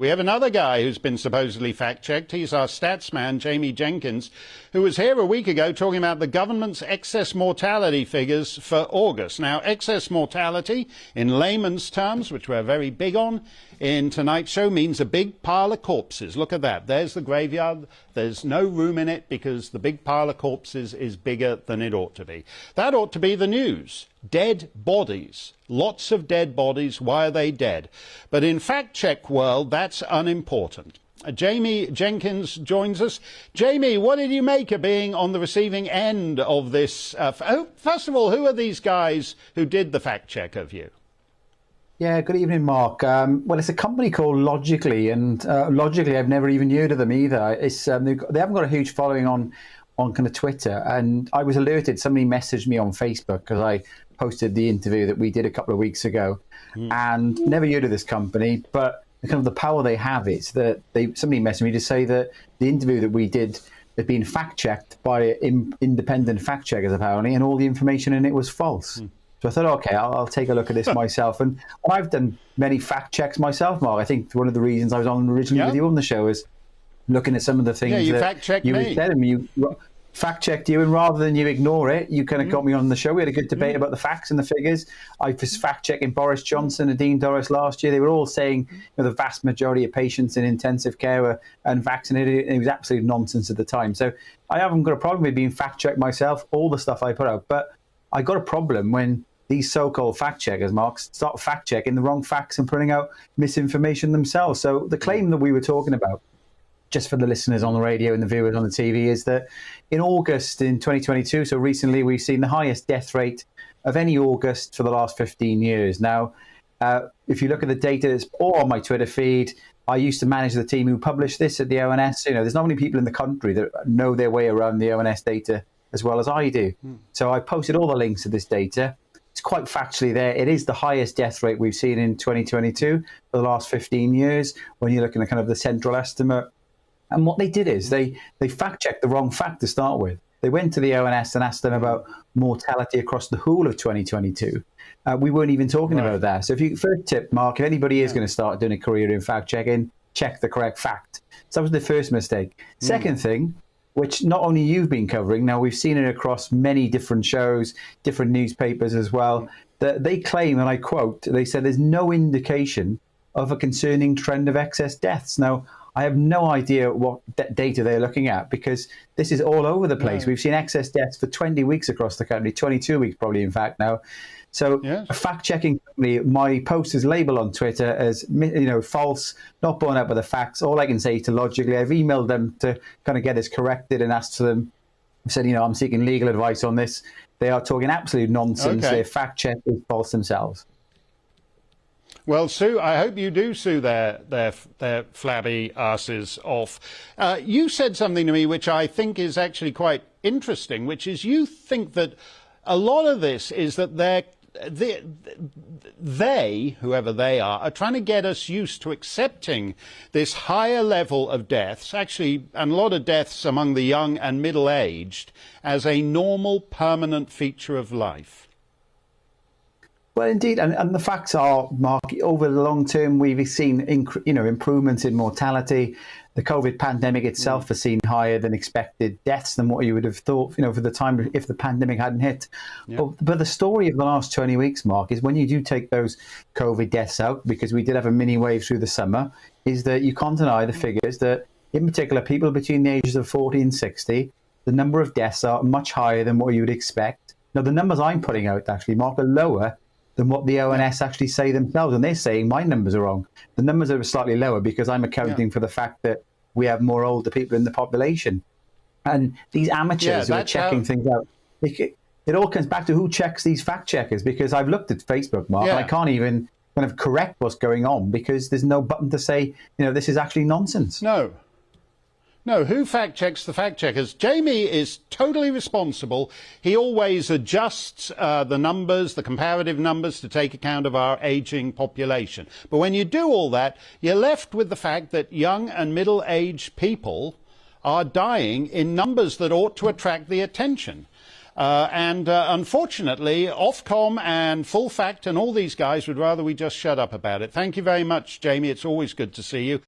We have another guy who's been supposedly fact-checked. He's our stats man, Jenkins, who was here a week ago talking about the government's excess mortality figures for August. Now, excess mortality, in layman's terms, which we're very big on in tonight's show, means a big pile of corpses. Look at that. There's the graveyard. There's no room in it because the big pile of corpses is bigger than it ought to be. That ought to be the news. Dead bodies. Lots of dead bodies. Why are they dead? But in fact-check world, that's unimportant. Jamie Jenkins joins us. Jamie, what did you make of being on the receiving end of this? First of all, who are these guys who did the fact-check of you? Yeah, good evening, Mark. Well, it's a company called Logically, and Logically, I've never even heard of them either. It's they haven't got a huge following on kind of Twitter, and I was alerted. Somebody messaged me on Facebook because I posted the interview that we did a couple of weeks ago, and never heard of this company. But kind of the power they have is that somebody messaged me to say that the interview that we did had been fact checked by independent fact checkers apparently, and all the information in it was false. So I thought, okay, I'll take a look at this myself. And I've done many fact checks myself, Mark. I think one of the reasons I was on originally with you on the show is looking at some of the things you that fact-checked you me. were telling me. You fact-checked you, and rather than you ignore it, you kind of got me on the show. We had a good debate about the facts and the figures. I was fact-checking Boris Johnson and Dean Doris last year. They were all saying the vast majority of patients in intensive care were unvaccinated. It was absolute nonsense at the time. So I haven't got a problem with being fact-checked myself, all the stuff I put out. But I got a problem when these so-called fact-checkers, Mark, start fact-checking the wrong facts and putting out misinformation themselves. So the claim that we were talking about, just for the listeners on the radio and the viewers on the TV, is that in August in 2022, so recently, we've seen the highest death rate of any August for the last 15 years. Now, if you look at the data, it's all on my Twitter feed. I used to manage the team who published this at the ONS. There's not many people in the country that know their way around the ONS data as well as I do. So I posted all the links to this data. It's quite factually there. It is the highest death rate we've seen in 2022 for the last 15 years when you're looking at kind of the central estimate. And what they did is they fact-checked the wrong fact to start with. They went to the ONS and asked them about mortality across the whole of 2022. We weren't even talking about that. So first tip, Mark, if anybody is going to start doing a career in fact-checking, check the correct fact. So that was the first mistake. Second thing, which not only you've been covering, now we've seen it across many different shows, different newspapers as well, that they claim, and I quote, they said there's no indication of a concerning trend of excess deaths. Now, I have no idea what data they're looking at because this is all over the place. We've seen excess deaths for 20 weeks across the country, 22 weeks probably, in fact, now. So a fact-checking company, my post is labelled on Twitter as false, not borne out by the facts. All I can say to Logically, I've emailed them to kind of get this corrected and asked for them. I said, I'm seeking legal advice on this. They are talking absolute nonsense. Their fact-check is false themselves. Well, Sue, I hope you do sue their flabby asses off. You said something to me which I think is actually quite interesting, which is you think that a lot of this is that they, whoever they are trying to get us used to accepting this higher level of deaths, actually, and a lot of deaths among the young and middle-aged, as a normal, permanent feature of life. Well, indeed, and the facts are, Mark, over the long term, we've seen improvements in mortality. The COVID pandemic itself has seen higher than expected deaths than what you would have thought, for the time if the pandemic hadn't hit. But the story of the last 20 weeks, Mark, is when you do take those COVID deaths out, because we did have a mini wave through the summer, is that you can't deny the figures that, in particular, people between the ages of 40 and 60, the number of deaths are much higher than what you would expect. Now, the numbers I'm putting out, actually, Mark, are lower than what the ONS actually say themselves. And they're saying my numbers are wrong. The numbers are slightly lower because I'm accounting for the fact that we have more older people in the population. And these amateurs who are checking things out, it all comes back to who checks these fact checkers, because I've looked at Facebook, Mark, and I can't even kind of correct what's going on because there's no button to say, this is actually nonsense. No, who fact-checks the fact-checkers? Jamie is totally responsible. He always adjusts the numbers, the comparative numbers, to take account of our ageing population. But when you do all that, you're left with the fact that young and middle-aged people are dying in numbers that ought to attract the attention. Unfortunately, Ofcom and Full Fact and all these guys would rather we just shut up about it. Thank you very much, Jamie. It's always good to see you.